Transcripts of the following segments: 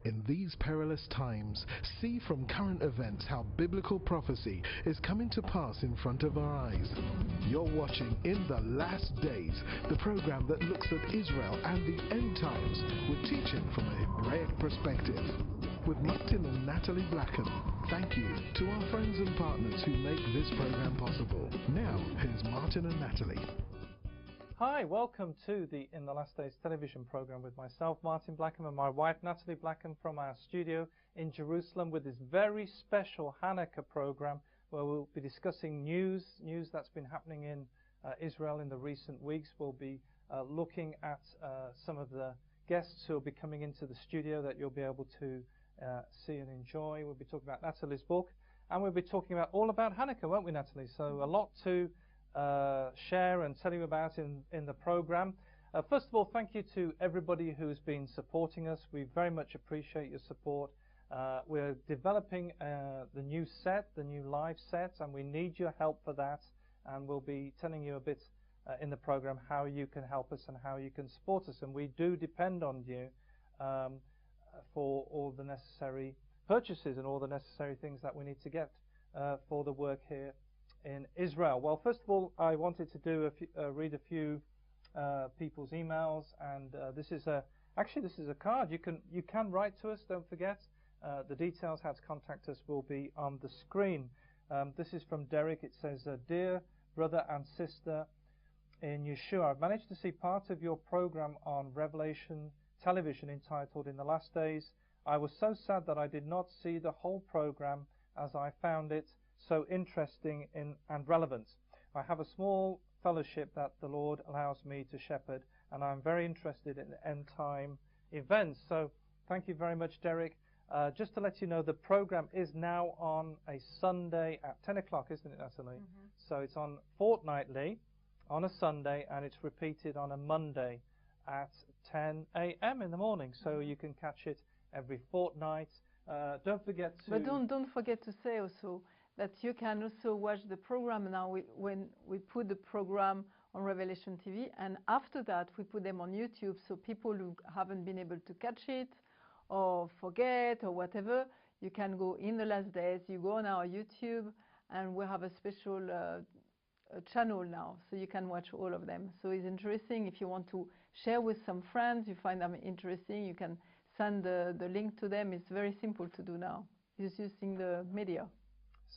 In these perilous times, see from current events how biblical prophecy is coming to pass in front of our eyes. You're watching In the Last Days, the program that looks at Israel and the end times with teaching from a Hebraic perspective. With Martin and Natalie Blackham, thank you to our friends and partners who make this program possible. Now, here's Martin and Natalie. Hi, welcome to the In the Last Days television program with myself, Martin Blackham, and my wife, Natalie Blackham, from our studio in Jerusalem with this very special Hanukkah program where we'll be discussing news that's been happening in Israel in the recent weeks. We'll be looking at some of the guests who will be coming into the studio that you'll be able to see and enjoy. We'll be talking about Natalie's book, and we'll be talking about all about Hanukkah, won't we, Natalie? So a lot to share and tell you about in the program. First of all, thank you to everybody who's been supporting us. We very much appreciate your support. We're developing the new live set, and we need your help for that, and we'll be telling you a bit in the program how you can help us and how you can support us, and we do depend on you for all the necessary purchases and all the necessary things that we need to get for the work here in Israel. Well, first of all, I wanted to read a few people's emails, and this is a card. You can write to us. Don't forget. The details how to contact us will be on the screen. This is from Derek. It says, "Dear brother and sister in Yeshua, I've managed to see part of your program on Revelation television entitled In the Last Days. I was so sad that I did not see the whole program as I found it so interesting and relevant. I have a small fellowship that the Lord allows me to shepherd, and I'm very interested in end time events." So thank you very much, Derek. Just to let you know, the program is now on a Sunday at 10 o'clock, isn't it, Natalie? Mm-hmm. So it's on fortnightly on a Sunday, and it's repeated on a Monday at 10 a.m. in the morning. So you can catch it every fortnight. Don't forget to... But don't forget to say also that you can also watch the program now when we put the program on Revelation TV, and after that we put them on YouTube, so people who haven't been able to catch it or forget or whatever, you can go in the last days, you go on our YouTube, and we have a special channel now, so you can watch all of them. So it's interesting. If you want to share with some friends, you find them interesting, you can send the link to them. It's very simple to do now, just using the media.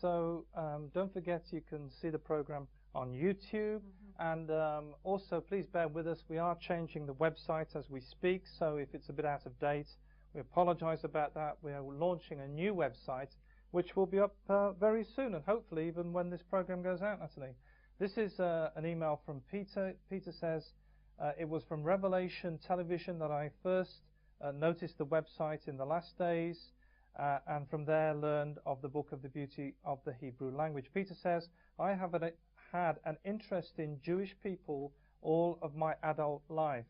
So don't forget, you can see the program on YouTube, and also please bear with us. We are changing the website as we speak, so if it's a bit out of date, we apologize about that. We are launching a new website which will be up very soon, and hopefully even when this program goes out, Natalie. This is an email from Peter. Peter says, "It was from Revelation television that I first noticed the website In the Last Days, and from there learned of the book of the beauty of the Hebrew language." Peter says, "I have had an interest in Jewish people all of my adult life.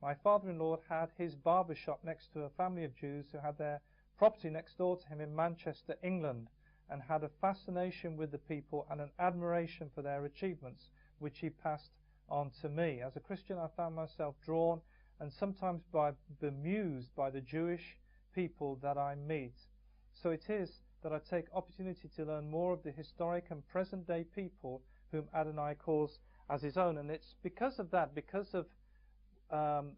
My father-in-law had his barber shop next to a family of Jews who had their property next door to him in Manchester, England, and had a fascination with the people and an admiration for their achievements, which he passed on to me. As a Christian, I found myself drawn and sometimes bemused by the Jewish people that I meet. So it is that I take opportunity to learn more of the historic and present-day people whom Adonai calls as his own." And it's because of that, because of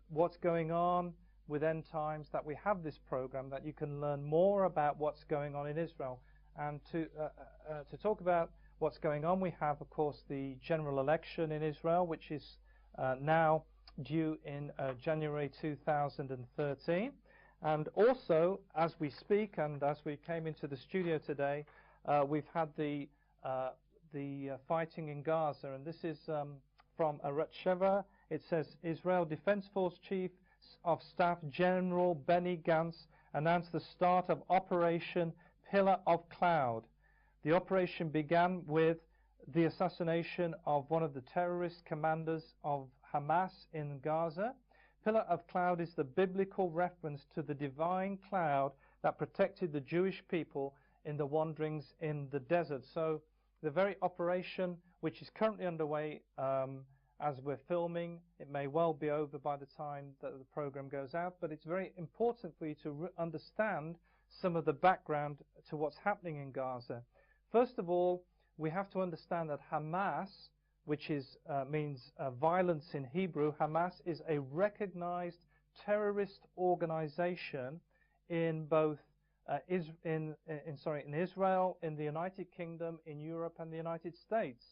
what's going on with end times, that we have this program, that you can learn more about what's going on in Israel. And to talk about what's going on, we have, of course, the general election in Israel, which is now due in January 2013. And also, as we speak and as we came into the studio today, we've had the fighting in Gaza, and this is from Arat Sheva. It says, "Israel Defense Force Chief of Staff General Benny Gantz announced the start of Operation Pillar of Cloud. The operation began with the assassination of one of the terrorist commanders of Hamas in Gaza. Pillar of Cloud is the biblical reference to the divine cloud that protected the Jewish people in the wanderings in the desert." So the very operation which is currently underway as we're filming. It may well be over by the time that the program goes out, but it's very important for you to understand some of the background to what's happening in Gaza. First of all, we have to understand that Hamas, which means violence in Hebrew, Hamas is a recognized terrorist organization in both in Israel, in the United Kingdom, in Europe, and the United States.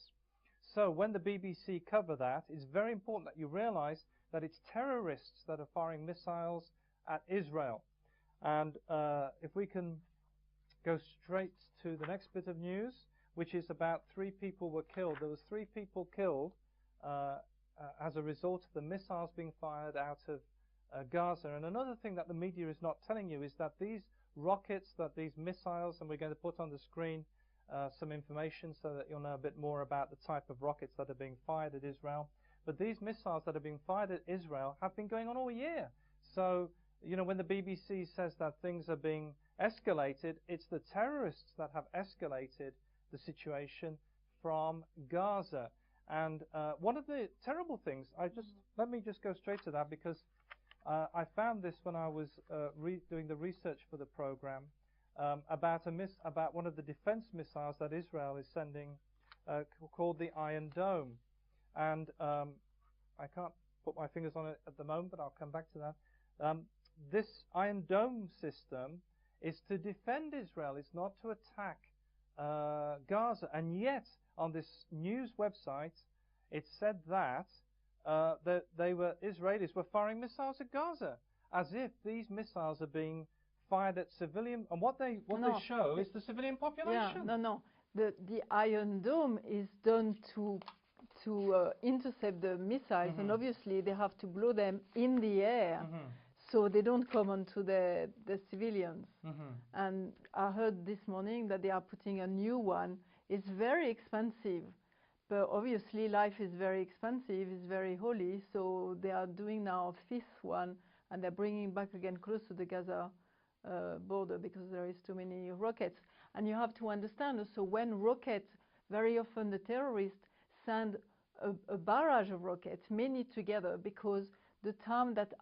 So when the BBC cover that, it's very important that you realize that it's terrorists that are firing missiles at Israel. And if we can go straight to the next bit of news, which is about 3 people were killed. There was 3 people killed as a result of the missiles being fired out of Gaza. And another thing that the media is not telling you is that these rockets, that these missiles, and we're going to put on the screen some information so that you'll know a bit more about the type of rockets that are being fired at Israel. But these missiles that are being fired at Israel have been going on all year. So, you know, when the BBC says that things are being escalated, it's the terrorists that have escalated the situation from Gaza. And one of the terrible things, let me just go straight to that, because I found this when I was doing the research for the program about one of the defense missiles that Israel is sending, called the Iron Dome. And I can't put my fingers on it at the moment, but I'll come back to that. This Iron Dome system is to defend Israel. It's not to attack Gaza. And yet, on this news website, it said that Israelis were firing missiles at Gaza, as if these missiles are being fired at civilian. And what they show is the civilian population. Yeah, no. The Iron Dome is done to intercept the missiles, and obviously they have to blow them in the air. So they don't come onto the civilians. And I heard this morning that they are putting a new one. It's very expensive, but obviously life is very expensive, it's very holy, so they are doing now a 5th one, and they're bringing back again close to the Gaza border because there is too many rockets. And you have to understand also, when rockets, very often the terrorists send a barrage of rockets, many together, because the time that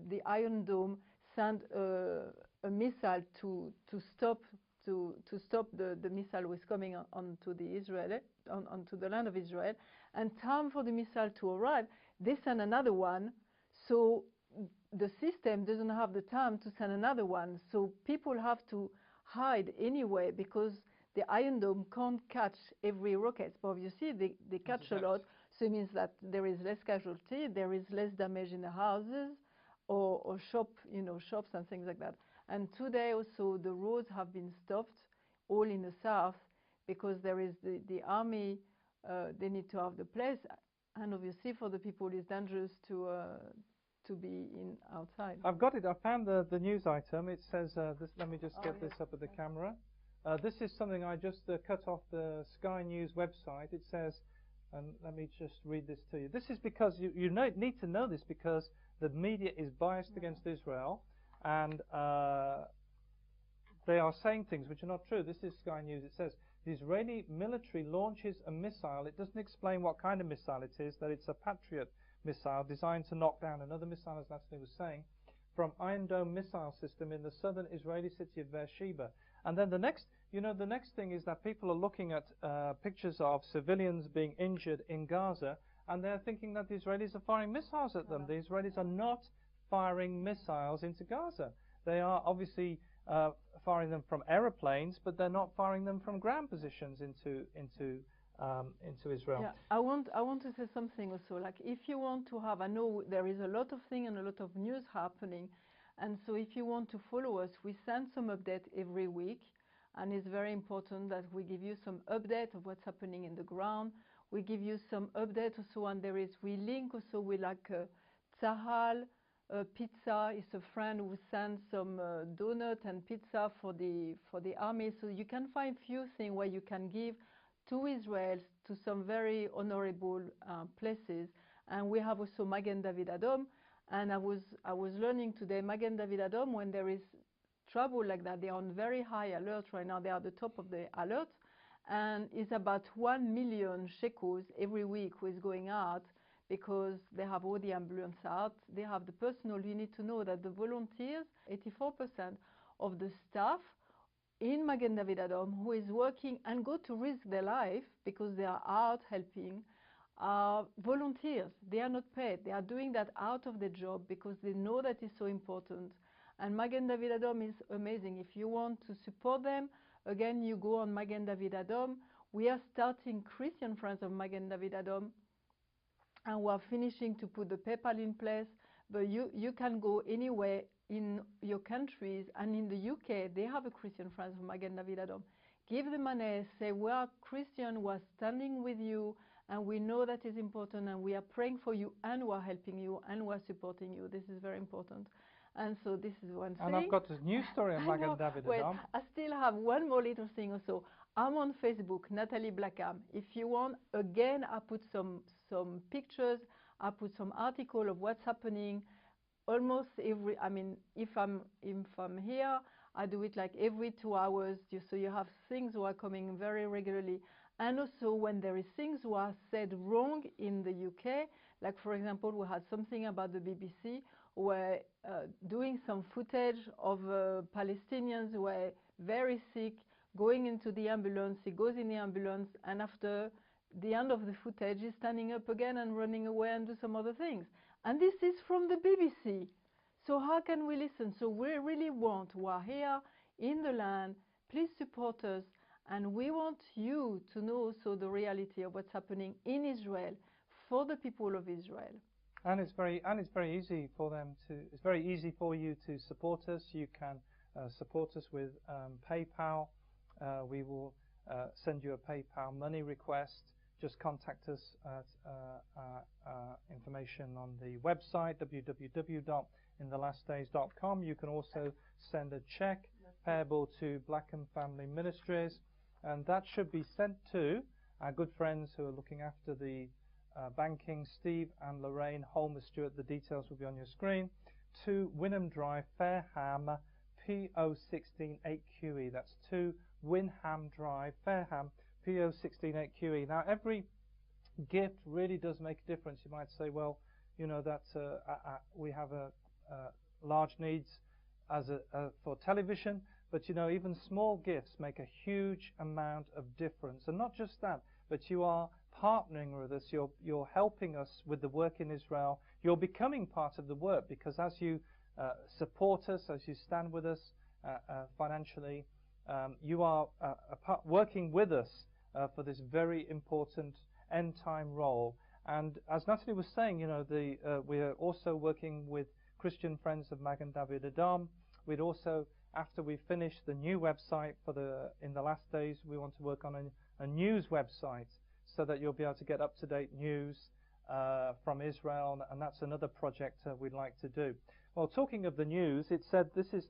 the Iron Dome sent a missile to stop the missile was coming onto the land of Israel, and time for the missile to arrive, they send another one. So the system doesn't have the time to send another one. So people have to hide anyway, because the Iron Dome can't catch every rocket. But obviously they catch a lot. So it means that there is less casualty, there is less damage in the houses or shops and things like that. And today also the roads have been stopped all in the south, because there is the army, they need to have the place, and obviously for the people it's dangerous to be outside. I've got it. I found the news item. It says this. Let me just get this up at the camera. This is something I just cut off the Sky News website. It says, and let me just read this to you. This is because you need to know this, because the media is biased against Israel, and they are saying things which are not true. This is Sky News. It says, the Israeli military launches a missile. It doesn't explain what kind of missile it is, that it's a Patriot missile designed to knock down another missile, as Natalie was saying, from Iron Dome missile system in the southern Israeli city of Beersheba. And then the next thing is that people are looking at pictures of civilians being injured in Gaza, and they're thinking that the Israelis are firing missiles at them. The Israelis are not firing missiles into Gaza. They are obviously firing them from aeroplanes, but they're not firing them from ground positions into Israel. Yeah, I want to say something also. Like, if you want to have, I know there is a lot of things and a lot of news happening, and so if you want to follow us, we send some update every week, and it's very important that we give you some update of what's happening in the ground. We give you some update also, and we link also with like Tzahal pizza. Is a friend who sends some donut and pizza for the army, so you can find few things where you can give to Israel, to some very honorable places. And we have also Magen David Adom, and I was learning today, Magen David Adom, when there is trouble like that, they are on very high alert right now. They are the top of the alert, and it's about 1 million shekels every week who is going out, because they have all the ambulance out, they have the personnel. You need to know that the volunteers, 84% of the staff in Magen David Adom who is working and go to risk their life because they are out helping are volunteers. They are not paid. They are doing that out of their job because they know that is so important. And Magen David Adom is amazing. If you want to support them, again, you go on Magen David Adom. We are starting Christian Friends of Magen David Adom, and we are finishing to put the PayPal in place. But you can go anywhere in your countries, and in the UK, they have a Christian Friends of Magen David Adom. Give the money, say, we are Christian, we are standing with you, and we know that is important, and we are praying for you, and we are helping you, and we are supporting you. This is very important. And so this is one thing. And I've got a news story on Magen David Wait, Adom. I still have one more little thing also. I'm on Facebook, Natalie Blackham. If you want, again, I put some pictures, I put some article of what's happening. Almost every, I mean, if I'm here, I do it like every 2 hours, so you have things who are coming very regularly. And also when there is things who are said wrong in the UK, like for example, we had something about the BBC where doing some footage of Palestinians who were very sick, going into the ambulance. He goes in the ambulance, and after the end of the footage, he's standing up again and running away and do some other things. And this is from the BBC. So how can we listen? So we really want, who are here in the land, please support us. And we want you to know also the reality of what's happening in Israel for the people of Israel. And it's very easy for them to. It's very easy for you to support us. You can support us with PayPal. We will send you a PayPal money request. Just contact us at information on the website www.inthelastdays.com. You can also send a check payable to Blackham Family Ministries, and that should be sent to our good friends who are looking after the banking, Steve and Lorraine Holmer Stewart. The details will be on your screen. To Wynnham Drive, Fareham, PO168QE. That's 2 Wynnham Drive, Fareham, PO168QE. Now, every gift really does make a difference. You might say, well, you know, that we have large needs for television, but you know, even small gifts make a huge amount of difference. And not just that, but you are partnering with us. You're helping us with the work in Israel. You're becoming part of the work, because as you support us, as you stand with us financially, you are working with us for this very important end time role. And as Natalie was saying, you know, we are also working with Christian Friends of Magen David Adom. We'd also, after we finish the new website in the last days, we want to work on a news website so that you'll be able to get up-to-date news from Israel, and that's another project we'd like to do. Well, talking of the news, it said this is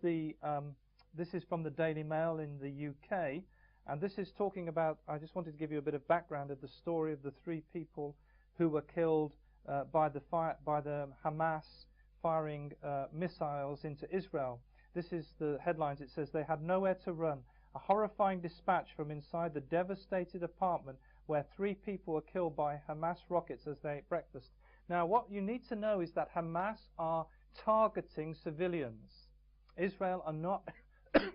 from the Daily Mail in the UK, and this is talking about. I just wanted to give you a bit of background of the story of the 3 people who were killed by the Hamas firing missiles into Israel. This is the headlines. It says they had nowhere to run. A horrifying dispatch from inside the devastated apartment where 3 people were killed by Hamas rockets as they ate breakfast. Now, what you need to know is that Hamas are targeting civilians. Israel are not,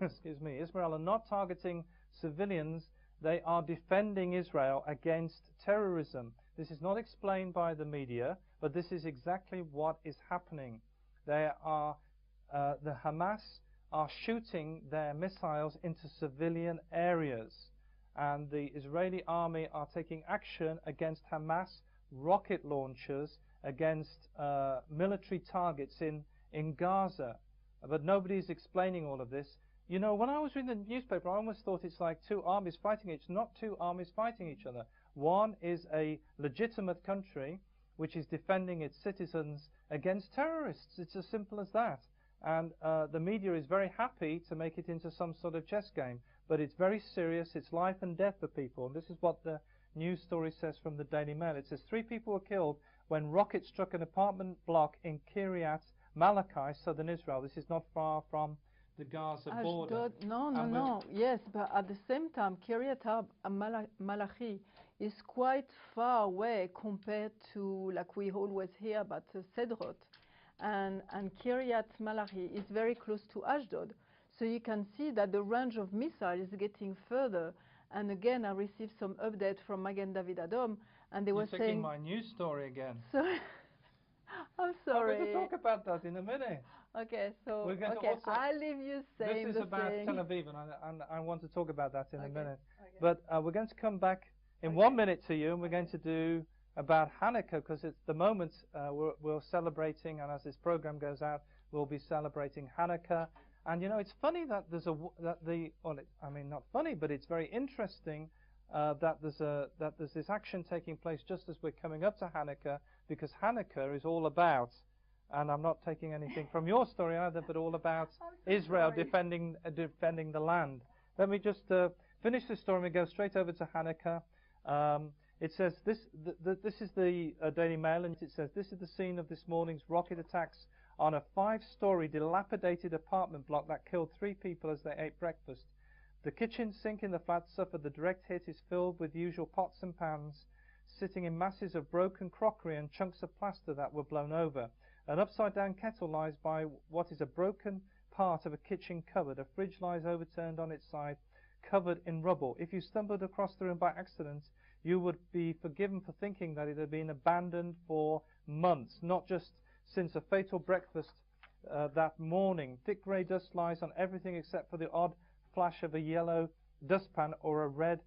excuse me, Israel are not targeting civilians. They are defending Israel against terrorism. This is not explained by the media, but this is exactly what is happening. The Hamas are shooting their missiles into civilian areas, and the Israeli army are taking action against Hamas rocket launchers against military targets in Gaza. But nobody's explaining all of this. You know, when I was reading the newspaper, I almost thought it's like 2 armies fighting. It's not 2 armies fighting each other. One is a legitimate country which is defending its citizens against terrorists. It's as simple as that. And the media is very happy to make it into some sort of chess game. But it's very serious. It's life and death for people. And this is what the news story says from the Daily Mail. It says 3 people were killed when rockets struck an apartment block in Kiryat Malachi, southern Israel. This is not far from the Gaza border. No. Yes, but at the same time, Kiryat Malachi is quite far away compared to, like we always hear about Sderot. And Kiryat Malachi is very close to Ashdod. So you can see that the range of missiles is getting further. And again, I received some update from Magen David Adom, and they were saying... You're taking my news story again. Sorry. I'm sorry. I'm going to talk about that in a minute. Okay, so Okay, I'll leave you saying this is about Tel Aviv, and I want to talk about that in a minute. Okay. But we're going to come back in 1 minute to you, and we're going to do about Hanukkah, because it's the moment we're celebrating, and as this program goes out, we'll be celebrating Hanukkah. And you know, it's funny that there's not funny, but it's very interesting that there's this action taking place just as we're coming up to Hanukkah, because Hanukkah is all about, and I'm not taking anything from your story either, but all about Israel defending the land. Let me just finish this story and we go straight over to Hanukkah. It says this is the Daily Mail, and it says, this is the scene of this morning's rocket attacks on a 5-story dilapidated apartment block that killed 3 people as they ate breakfast. The kitchen sink in the flat suffered the direct hit, is filled with usual pots and pans, sitting in masses of broken crockery and chunks of plaster that were blown over. An upside-down kettle lies by what is a broken part of a kitchen cupboard. A fridge lies overturned on its side, covered in rubble. If you stumbled across the room by accident, you would be forgiven for thinking that it had been abandoned for months, not just since a fatal breakfast that morning. Thick grey dust lies on everything except for the odd flash of a yellow dustpan or a red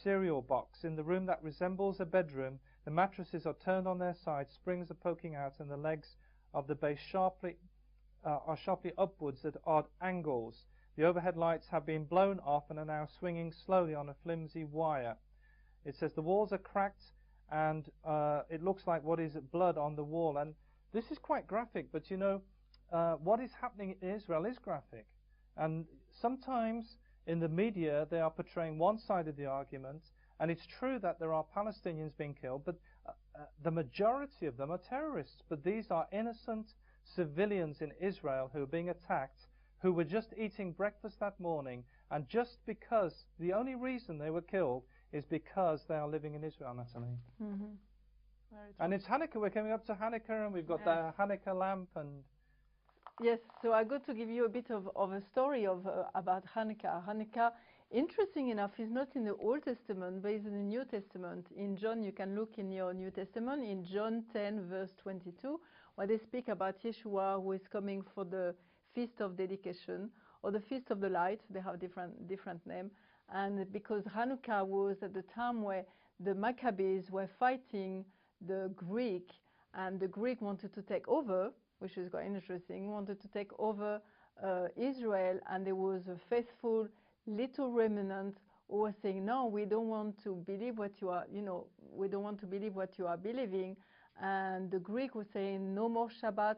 cereal box. In the room that resembles a bedroom, the mattresses are turned on their sides, springs are poking out, and the legs of the base are sharply upwards at odd angles. The overhead lights have been blown off and are now swinging slowly on a flimsy wire. It says the walls are cracked, and it looks like what is blood on the wall. And this is quite graphic, but you know, what is happening in Israel is graphic. And sometimes in the media they are portraying one side of the argument, and it's true that there are Palestinians being killed, but the majority of them are terrorists. But these are innocent civilians in Israel who are being attacked, who were just eating breakfast that morning, and just because, the only reason they were killed is because they are living in Israel, Natalie. Mm-hmm. And it's Hanukkah, we're coming up to Hanukkah, and we've got the Hanukkah lamp, and... Yes, so I got to give you a bit of a story about Hanukkah. Hanukkah, interesting enough, is not in the Old Testament, but is in the New Testament. In John, you can look in your New Testament, in John 10, verse 22, where they speak about Yeshua, who is coming for the Feast of Dedication, or the Feast of the Light. They have different name. And because Hanukkah was at the time where the Maccabees were fighting the Greek, and the Greek wanted to take over, which is quite interesting, wanted to take over Israel, and there was a faithful little remnant who was saying, no, we don't want to believe what you are, we don't want to believe what you are believing. And the Greek was saying, no more Shabbat,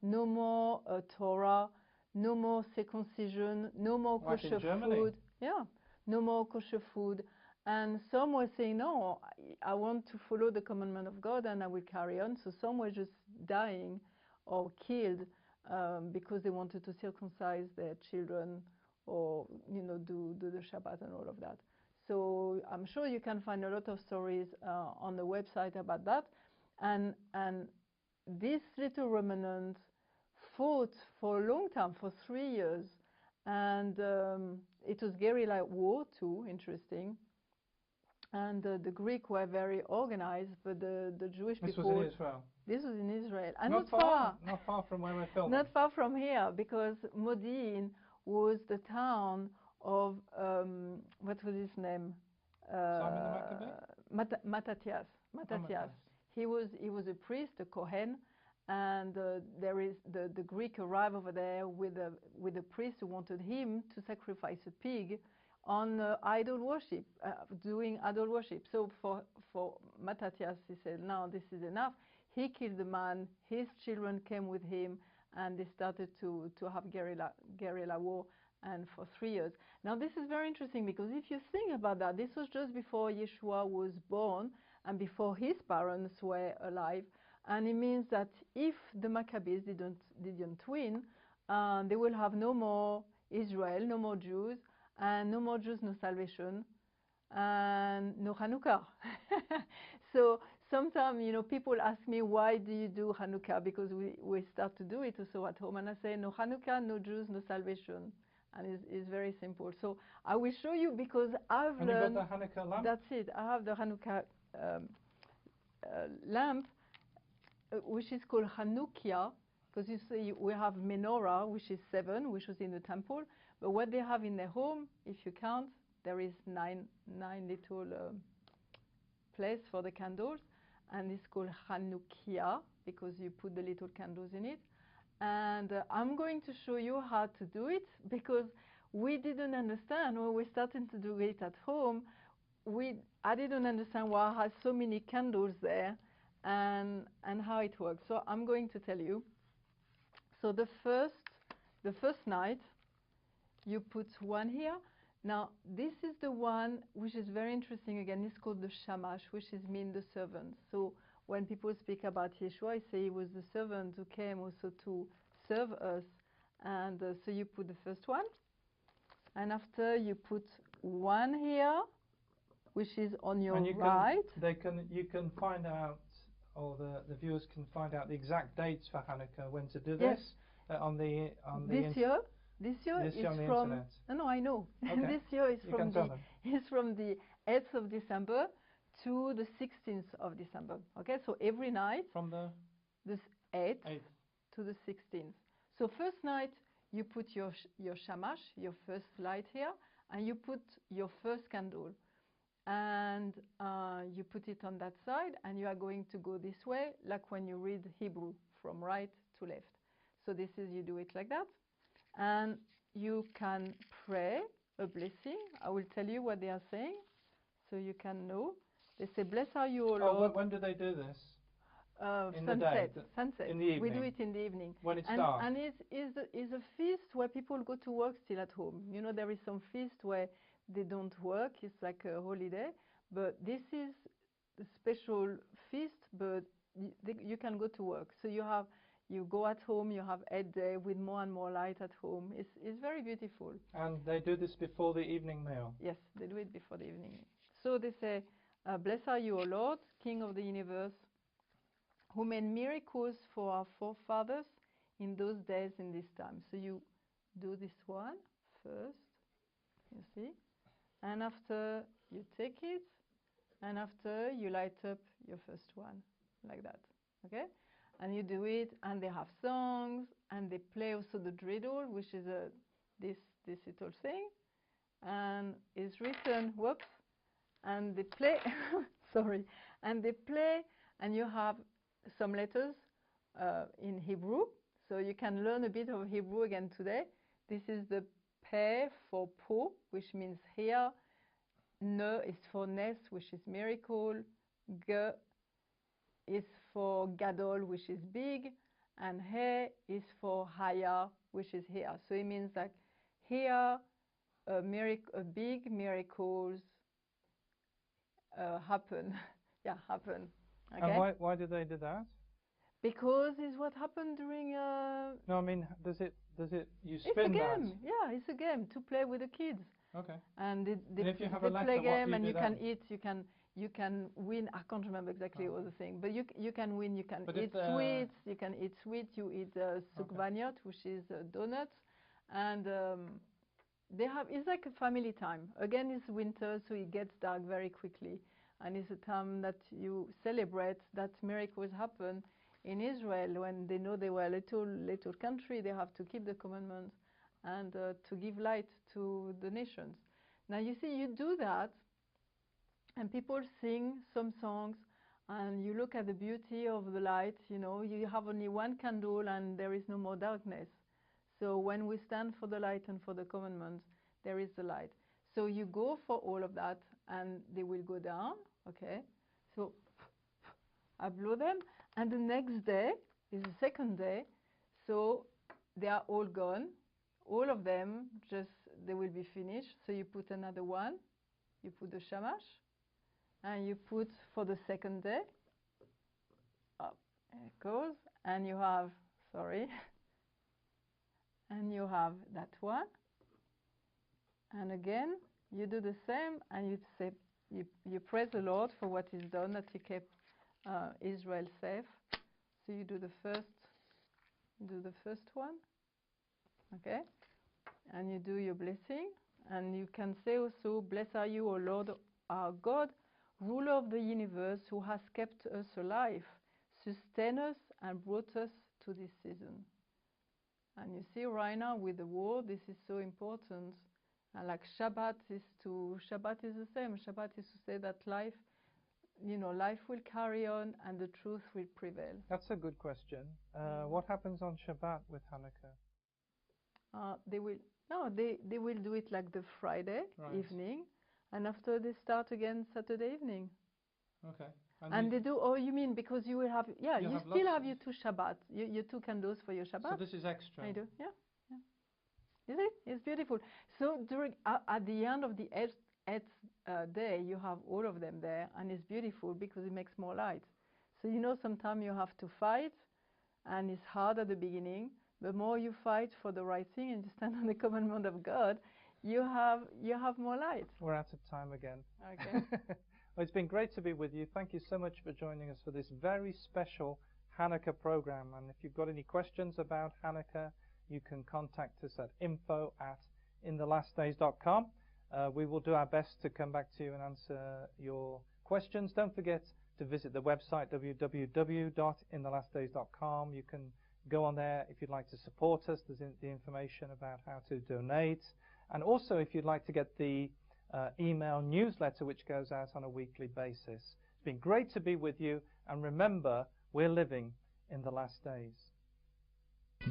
no more Torah, no more circumcision, no more kosher food. Yeah, no more kosher food. And some were saying, no, I want to follow the commandment of God and I will carry on. So some were just dying or killed because they wanted to circumcise their children or do the Shabbat and all of that. So I'm sure you can find a lot of stories on the website about that. And this little remnant fought for a long time, for 3 years, and it was guerrilla war too, interesting. And the Greek were very organized, but the Jewish people... This was in Israel? This was in Israel. And not far. Not far from where we're filming. Not far from here, because Modi'in was the town of, what was his name? Simon the Maccabee? Mattathias. Matthias. He was a priest, a Kohen, and there is the Greek arrived over there with a priest who wanted him to sacrifice a pig on idol worship, doing idol worship. So for Mattathias, he said, no, this is enough. He killed the man, his children came with him, and they started to have guerrilla war, and for 3 years. Now this is very interesting, because if you think about that, this was just before Yeshua was born, and before his parents were alive, and it means that if the Maccabees didn't win, they will have no more Israel, no more Jews, and no more Jews, no salvation. and no Hanukkah. So sometimes, you know, people ask me, why do you do Hanukkah? Because we start to do it also at home. And I say, no Hanukkah, no Jews, no salvation. And it's very simple. So I will show you because I've learned. And you've got the Hanukkah lamp? That's it. I have the Hanukkah lamp, which is called Hanukkah, because you see we have menorah, which is 7, which was in the temple. But what they have in their home, if you count, there is nine little place for the candles, and it's called Hanukkah because you put the little candles in it. And I'm going to show you how to do it because we didn't understand when we started to do it at home. I didn't understand why I had so many candles there and how it works. So I'm going to tell you. So the first night, you put one here. Now, this is the one which is very interesting. Again, it's called the shamash, which means the servant. So when people speak about Yeshua, I say he was the servant who came also to serve us. And so you put the first one. And after you put one here, which is on your right. You can find out, or the viewers can find out the exact dates for Hanukkah, when to do this. Yes. On the this year is from internet. No, I know. Okay. This year is from the 8th of December to the 16th of December. Okay, so every night from the 8th to the 16th. So first night you put your shamash, your first light here, and you put your first candle, and you put it on that side, and you are going to go this way, like when you read Hebrew, from right to left. So this is, you do it like that, and you can pray a blessing. I will tell you what they are saying, so you can know. They say, "Blessed are you, O Lord." When do they do this? In sunset. In the evening. We do it in the evening. When it's dark. And it's a feast where people go to work still at home. You know, there is some feast where they don't work. It's like a holiday. But this is a special feast, but you can go to work. So you go at home, you have 8 days with more and more light at home. It's very beautiful. And they do this before the evening meal? Yes, they do it before the evening meal. So they say, "Blessed are you, O Lord, King of the universe, who made miracles for our forefathers in those days in this time." So you do this one first, you see, and after you take it, and after you light up your first one, like that, okay? And you do it, and they have songs, and they play also the dreidel, which is this little thing, and it's written, whoops, and they play, sorry, and they play, and you have some letters in Hebrew, so you can learn a bit of Hebrew again today. This is the Pe for Po, which means here. Ne is for Nes, which is miracle. G is for Gadol, which is big. And He is for Haya, which is here. So it means that here big miracles happen. Yeah, happen. Okay? And why do they do that? Because it's what happened during. No, I mean, does it? You spin that? It's a game. that? Yeah, it's a game to play with the kids. Okay. And And if you have a letter, play game, what and do you you can eat. You can win. I can't remember exactly all the thing, but you can win. You can eat sweets. You can eat sweets. You eat sukvaniot, which is donuts, and they have. It's like a family time. Again, it's winter, so it gets dark very quickly, and it's a time that you celebrate that miracles happen. In Israel, when they know they were a little country, they have to keep the commandments and to give light to the nations. Now you see, you do that, and people sing some songs, and you look at the beauty of the light. You know, you have only one candle, and there is no more darkness. So when we stand for the light and for the commandments, there is the light. So you go for all of that, and they will go down. Okay, so I blow them. And the next day is the second day, so they are all gone. All of them, they will be finished. So you put another one, you put the shamash, and you put for the second day. Up, there it goes. And you have, and you have that one. And again, you do the same, and you say, you praise the Lord for what He's done, that He kept Israel safe. So you do the first one, okay? And you do your blessing, and you can say also, "Blessed are you, O Lord, our God, ruler of the universe, who has kept us alive, sustained us, and brought us to this season." And you see, right now with the war, this is so important. And like Shabbat is the same. Shabbat is to say that life, life will carry on and the truth will prevail. That's a good question. What happens on Shabbat with Hanukkah? They will do it like the Friday evening, and after they start again Saturday evening. Okay. And they do. Oh, you mean because you will have? Yeah, you still have your two Shabbat, your two candles for your Shabbat. So this is extra. I do. Yeah. You see, it's beautiful. So during at the end of the eighth day, you have all of them there, and it's beautiful because it makes more light. So sometimes you have to fight, and it's hard at the beginning. The more you fight for the right thing and you stand on the commandment of God, you have more light. We're out of time again. Okay. Well, it's been great to be with you. Thank you so much for joining us for this very special Hanukkah program. And if you've got any questions about Hanukkah, you can contact us at info@inthelastdays.com. We will do our best to come back to you and answer your questions. Don't forget to visit the website www.inthelastdays.com. You can go on there if you'd like to support us. There's the information about how to donate. And also if you'd like to get the email newsletter which goes out on a weekly basis. It's been great to be with you, and remember, we're living in the last days.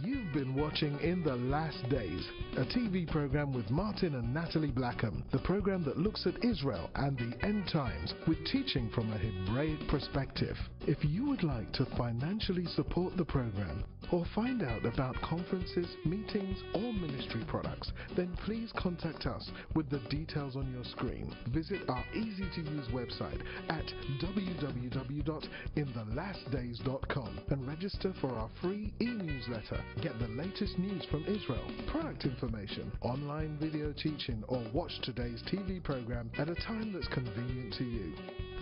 You've been watching In the Last Days, a TV program with Martin and Natalie Blackham, the program that looks at Israel and the end times with teaching from a Hebraic perspective. If you would like to financially support the program or find out about conferences, meetings, or ministry products, then please contact us with the details on your screen. Visit our easy-to-use website at www.inthelastdays.com and register for our free e-newsletter. Get the latest news from Israel, product information, online video teaching, or watch today's TV program at a time that's convenient to you.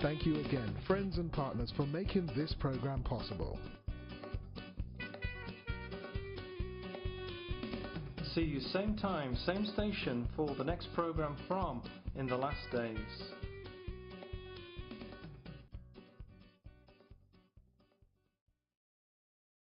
Thank you again, friends and partners, for making this program possible. See you same time, same station for the next program from In the Last Days.